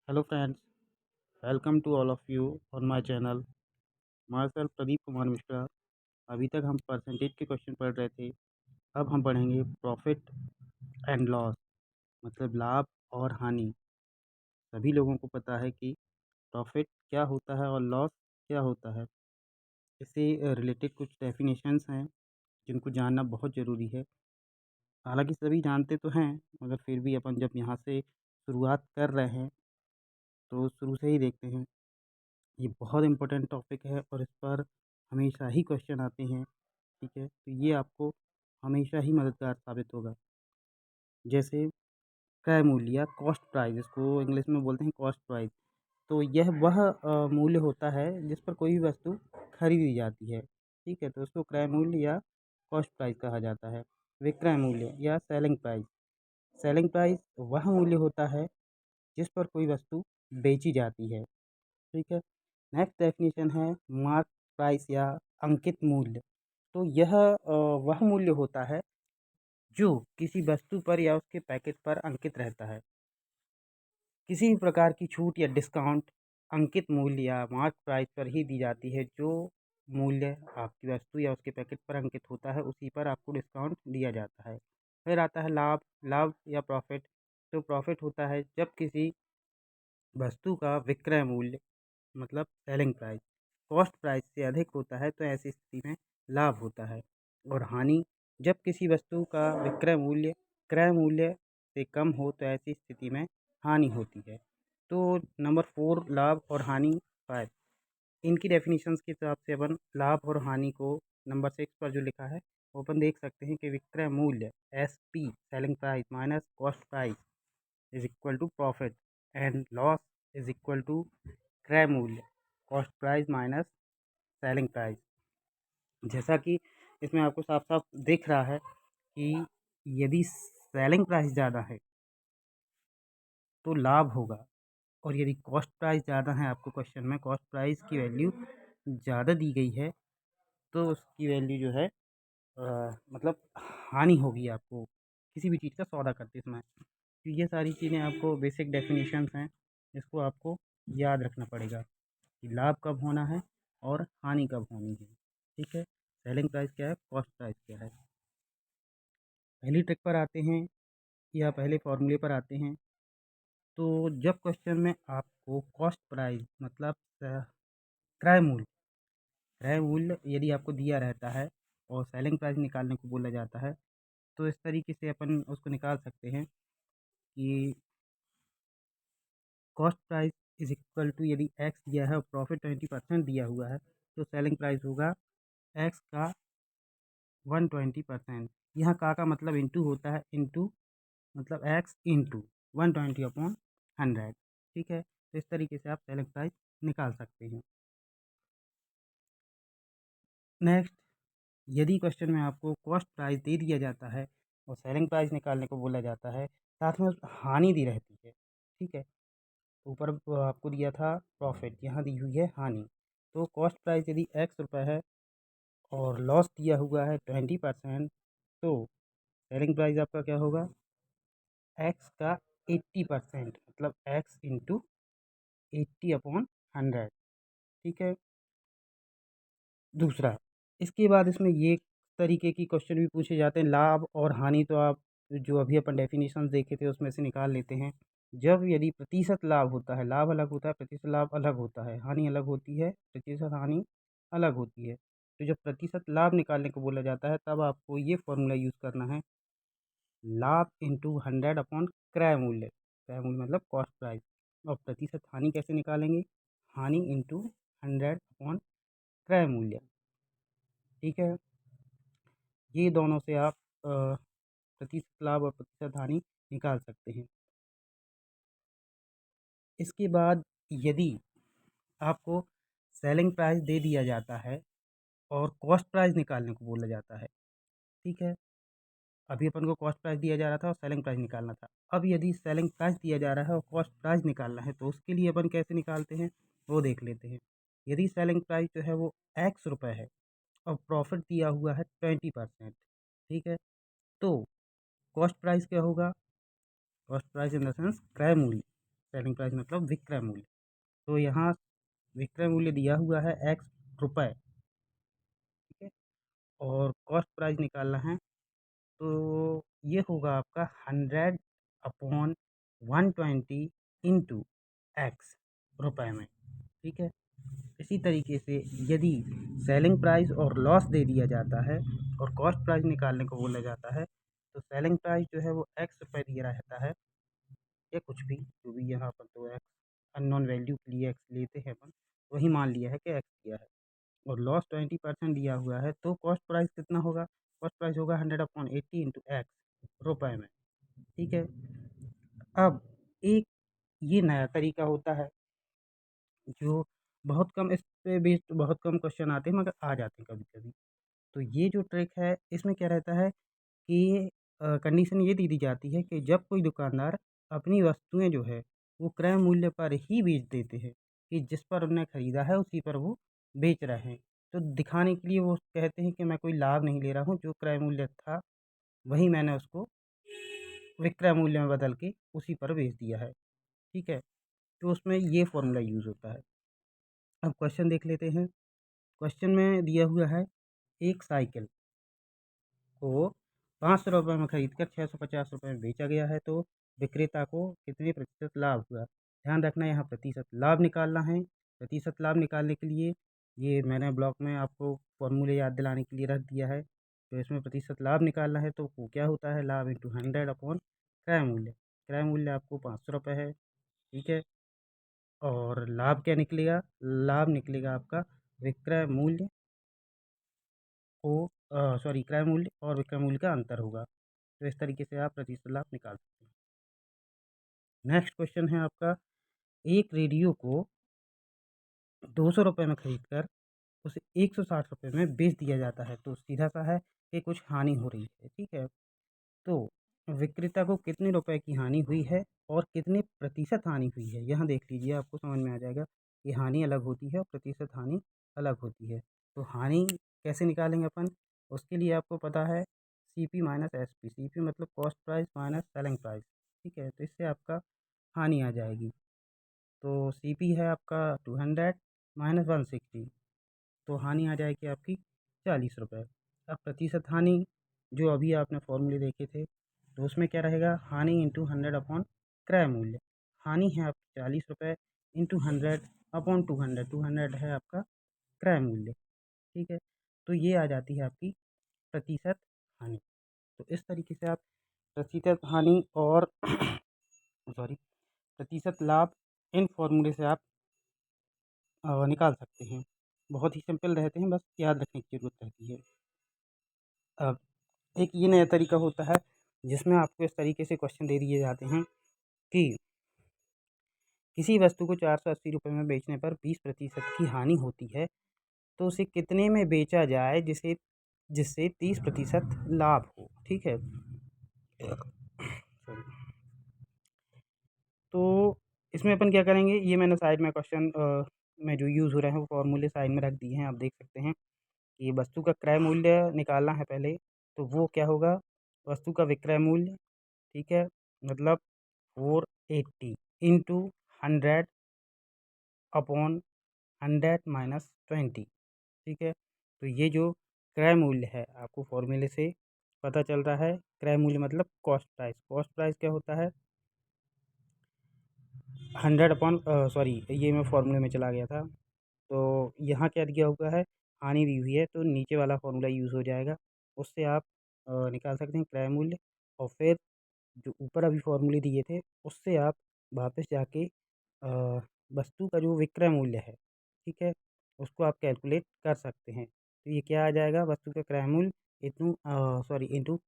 Hello friends, welcome to all of you on my channel. Myself Pradeep Kumar Mishra. अभी तक हम percentage के क्वेश्चन पढ़ रहे थे। अब हम पढ़ेंगे प्रॉफिट एंड लॉस, मतलब लाभ और हानि। सभी लोगों को पता है कि प्रॉफिट क्या होता है और लॉस क्या होता है। इससे रिलेटेड कुछ डेफिनेशंस हैं जिनको जानना बहुत ज़रूरी है। हालांकि सभी जानते तो हैं, मगर फिर भी अपन जब यहाँ से शुरुआत कर रहे हैं तो शुरू से ही देखते हैं। ये बहुत इम्पोर्टेंट टॉपिक है और इस पर हमेशा ही क्वेश्चन आते हैं। ठीक है, तो ये आपको हमेशा ही मददगार साबित होगा। जैसे क्रय मूल्य या कॉस्ट प्राइस, इसको इंग्लिश में बोलते हैं कॉस्ट प्राइस। तो यह वह मूल्य होता है जिस पर कोई भी वस्तु खरीदी जाती है। ठीक है, तो उसको क्रय मूल्य या कॉस्ट प्राइस कहा जाता है। विक्रय मूल्य या सेलिंग प्राइस, सेलिंग प्राइस वह मूल्य होता है जिस पर कोई वस्तु बेची जाती है। ठीक है। नेक्स्ट डेफिनेशन है मार्क प्राइस या अंकित मूल्य। तो यह वह मूल्य होता है जो किसी वस्तु पर या उसके पैकेट पर अंकित रहता है। किसी भी प्रकार की छूट या डिस्काउंट अंकित मूल्य या मार्क प्राइस पर ही दी जाती है। जो मूल्य आपकी वस्तु या उसके पैकेट पर अंकित होता है उसी पर आपको डिस्काउंट दिया जाता है। फिर आता है लाभ, लाभ या प्रॉफिट। तो प्रॉफिट होता है जब किसी वस्तु का विक्रय मूल्य, मतलब सेलिंग प्राइस, कॉस्ट प्राइस से अधिक होता है तो ऐसी स्थिति में लाभ होता है। और हानि, जब किसी वस्तु का विक्रय मूल्य क्रय मूल्य से कम हो तो ऐसी स्थिति में हानि होती है। तो नंबर 4, लाभ और हानि 5, इनकी डेफिनेशंस के हिसाब से अपन लाभ और हानि को नंबर 6 पर जो लिखा है वो अपन देख सकते हैं कि विक्रय मूल्य SP, selling price minus cost price is equal to profit, and loss is equal to क्रय मूल्य cost price minus selling price. जैसा कि इसमें आपको साफ साफ दिख रहा है कि यदि सेलिंग प्राइस ज़्यादा है तो लाभ होगा, और यदि कॉस्ट प्राइस ज़्यादा है, आपको क्वेश्चन में कॉस्ट प्राइस की वैल्यू ज़्यादा दी गई है तो उसकी वैल्यू जो है मतलब हानि होगी आपको किसी भी चीज़ का सौदा करते समय। तो ये सारी चीज़ें आपको बेसिक डेफिनेशंस हैं, इसको आपको याद रखना पड़ेगा कि लाभ कब होना है और हानि कब होनी है। ठीक है, सेलिंग प्राइस क्या है, कॉस्ट प्राइस क्या है। पहली ट्रिक पर आते हैं या पहले फॉर्मूले पर आते हैं। तो जब क्वेश्चन में आपको कॉस्ट प्राइस मतलब क्रय मूल्य, क्रय मूल्य यदि आपको दिया रहता है और सेलिंग प्राइस निकालने को बोला जाता है तो इस तरीके से अपन उसको निकाल सकते हैं कि cost price is equal to, यदि एक्स दिया है और प्रॉफिट 20% दिया हुआ है तो सेलिंग प्राइस होगा एक्स का 120%। यहाँ का मतलब इंटू होता है, इंटू मतलब एक्स इंटू 120/100। ठीक है, तो इस तरीके से आप सेलिंग प्राइस निकाल सकते हैं। नेक्स्ट, यदि क्वेश्चन में आपको कॉस्ट प्राइस दे दिया जाता है और सेलिंग प्राइस निकालने को बोला जाता है, साथ में हानि दी रहती है। ठीक है, ऊपर आपको दिया था प्रॉफिट, यहाँ दी हुई है हानि। तो कॉस्ट प्राइस यदि एक्स रुपये है और लॉस दिया हुआ है 20%, तो सेलिंग प्राइस आपका क्या होगा, एक्स का 80%, मतलब एक्स इंटू 80/100। ठीक है। दूसरा, इसके बाद इसमें ये तरीके की क्वेश्चन भी पूछे जाते हैं। लाभ और हानि तो आप जो अभी अपन डेफिनेशन देखे थे उसमें से निकाल लेते हैं। जब यदि प्रतिशत लाभ होता है, लाभ अलग होता है, प्रतिशत लाभ अलग होता है, हानि अलग होती है, प्रतिशत हानि अलग होती है। तो जब प्रतिशत लाभ निकालने को बोला जाता है तब आपको ये फॉर्मूला यूज़ करना है, लाभ इंटू 100 क्रय मूल्य, क्रय मूल्य मतलब कॉस्ट प्राइस। और प्रतिशत हानि कैसे निकालेंगे, हानि इंटू 100 क्रय मूल्य। ठीक है, ये दोनों से आप प्रतिशत लाभ और प्रतिशत हानि निकाल सकते हैं। इसके बाद यदि आपको सेलिंग प्राइस दे दिया जाता है और कॉस्ट प्राइस निकालने को बोला जाता है। ठीक है, अभी अपन को कॉस्ट प्राइस दिया जा रहा था और सेलिंग प्राइस निकालना था। अब यदि सेलिंग प्राइस दिया जा रहा है और कॉस्ट प्राइस निकालना है तो उसके लिए अपन कैसे निकालते हैं वो देख लेते हैं। यदि सेलिंग प्राइस जो है वो एक्स रुपये है और प्रॉफिट दिया हुआ है 20%। ठीक है, तो कॉस्ट प्राइस क्या होगा, cost price in the sense क्रय मूल्य, सेलिंग प्राइस मतलब विक्रय मूल्य। तो यहाँ विक्रय मूल्य दिया हुआ है एक्स रुपये, ठीक है, और कॉस्ट प्राइस निकालना है, तो ये होगा आपका 100 अपॉन 120 इंटू एक्स रुपये में, ठीक है। इसी तरीके से यदि सेलिंग प्राइस और लॉस दे दिया जाता है और कॉस्ट प्राइस निकालने को बोला जाता है, तो सेलिंग प्राइस जो है वो एक्स रुपये दिया रहता है, या कुछ भी जो भी यहाँ पर, तो एक्स अननोन वैल्यू के लिए एक्स लेते हैं अपन, वही मान लिया है कि एक्स दिया है, और लॉस 20% दिया हुआ है, तो कॉस्ट प्राइस कितना होगा? कॉस्ट प्राइस होगा 100/80 इंटू एक्स रुपये में, ठीक है। अब एक ये नया तरीका होता है जो बहुत कम, इस पे बेस्ड बहुत कम क्वेश्चन आते हैं, मगर आ जाते हैं कभी-कभी। तो ये जो ट्रिक है, इसमें क्या रहता है कि कंडीशन ये दे दी जाती है कि जब कोई दुकानदार अपनी वस्तुएँ जो है, वो क्रय मूल्य पर ही बेच देते हैं, कि जिस पर उन्होंने खरीदा है उसी पर वो बेच रहे हैं। तो दिखाने के लिए वो कहते हैं कि मैं कोई लाभ नहीं ले रहा हूँ, जो क्रय मूल्य था वही मैंने उसको विक्रय मूल्य में बदल के उसी पर बेच दिया है, ठीक है। तो उसमें ये फ़ॉर्मूला यूज़ होता है। अब क्वेश्चन देख लेते हैं। क्वेश्चन में दिया हुआ है, एक साइकिल को ₹500 में खरीदकर ₹650 में बेचा गया है, तो विक्रेता को कितने प्रतिशत लाभ हुआ? ध्यान रखना, यहाँ प्रतिशत लाभ निकालना है। प्रतिशत लाभ निकालने के लिए ये मैंने ब्लॉक में आपको फ़ॉर्मूले याद दिलाने के लिए रख दिया है। तो इसमें प्रतिशत लाभ निकालना है, तो वो क्या होता है, लाभ इंटू 100 अपॉन क्रय मूल्य। क्रय मूल्य आपको ₹500 है, ठीक है। और लाभ क्या निकलेगा? लाभ निकलेगा आपका विक्रय मूल्य को सॉरी, क्रय मूल्य और विक्रय मूल्य का अंतर होगा। तो इस तरीके से आप प्रतिशत लाभ निकाल सकते हैं। नेक्स्ट क्वेश्चन है आपका, एक रेडियो को ₹200 में खरीदकर उसे ₹160 में बेच दिया जाता है, तो सीधा-सा है कि कुछ हानि हो रही है, ठीक है। तो विक्रेता को कितने रुपए की हानि हुई है और कितने प्रतिशत हानि हुई है? यहाँ देख लीजिए, आपको समझ में आ जाएगा कि हानि अलग होती है और प्रतिशत हानि अलग होती है। तो हानि कैसे निकालेंगे अपन? उसके लिए आपको पता है सीपी माइनस एसपी। सीपी मतलब cost price minus selling price, ठीक है। तो इससे आपका हानि आ जाएगी। तो सीपी है आपका 200 माइनस 160, तो हानि आ जाएगी आपकी ₹40। अब प्रतिशत हानि, जो अभी आपने फॉर्मूले देखे थे, तो उसमें क्या रहेगा, हानि इंटू 100 अपॉन क्रय मूल्य। हानि है आपकी ₹40 इंटू 100 अपॉन 200, 200 है आपका क्रय मूल्य, ठीक है। तो ये आ जाती है आपकी प्रतिशत हानि। तो इस तरीके से आप प्रतिशत हानि और सॉरी, प्रतिशत लाभ, इन फॉर्मूले से आप निकाल सकते हैं। बहुत ही सिंपल रहते हैं, बस याद रखने की ज़रूरत रहती है। अब एक ये नया तरीका होता है जिसमें आपको इस तरीके से क्वेश्चन दे दिए जाते हैं कि किसी वस्तु को ₹480 में बेचने पर 20% की हानि होती है, तो उसे कितने में बेचा जाए जिसे जिससे 30% लाभ हो, ठीक है। सॉरी। तो इसमें अपन क्या करेंगे, ये मैंने साइड में क्वेश्चन में जो यूज़ हो रहे हैं वो फॉर्मूले साइड में रख दिए हैं, आप देख सकते हैं कि वस्तु का क्रय मूल्य निकालना है पहले, तो वो क्या होगा, वस्तु का विक्रय मूल्य, ठीक है, मतलब 480 इंटू 100 अपॉन 100 माइनस 20, ठीक है। तो ये जो क्रय मूल्य है आपको फॉर्मूले से पता चल रहा है, क्रय मूल्य मतलब कॉस्ट प्राइस। कॉस्ट प्राइस क्या होता है, 100 अपॉन सॉरी, ये मैं फॉर्मूले में चला गया था। तो यहाँ क्या दिया हुआ है, हानि दी हुई है, तो नीचे वाला फॉर्मूला यूज़ हो जाएगा, उससे आप निकाल सकते हैं क्रय मूल्य। और फिर जो ऊपर अभी फॉर्मूले दिए थे, उससे आप वापस जाके वस्तु का जो विक्रय मूल्य है, ठीक है, उसको आप कैलकुलेट कर सकते हैं। तो ये क्या आ जाएगा, वस्तु का क्रय मूल्य इंटू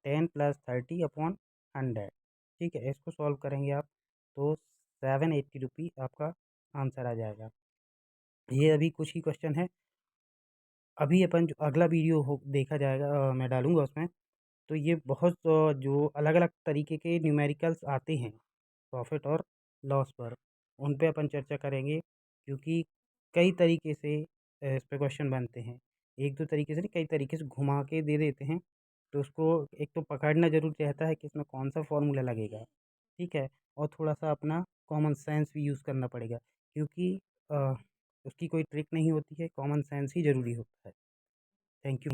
10 प्लस 30 अपॉन 100, ठीक है। इसको सॉल्व करेंगे आप, तो 780 आपका आंसर आ जाएगा। ये अभी कुछ ही क्वेश्चन है। अभी अपन जो अगला वीडियो हो देखा जाएगा, मैं डालूँगा उसमें, तो ये बहुत जो अलग-अलग तरीके के न्यूमेरिकल्स आते हैं प्रॉफ़िट और लॉस पर, उन पे अपन चर्चा करेंगे, क्योंकि कई तरीके से इस पे क्वेश्चन बनते हैं। 1-2 तरीके से नहीं, कई तरीके से घुमा के दे देते हैं, तो उसको एक तो पकड़ना ज़रूरी रहता है कि इसमें कौन-सा फ़ॉर्मूला लगेगा, ठीक है? और थोड़ा-सा अपना कॉमन सेंस भी यूज़ करना पड़ेगा, क्योंकि उसकी कोई ट्रिक नहीं होती है, कॉमन सेंस ही ज़रूरी होता है। Thank you.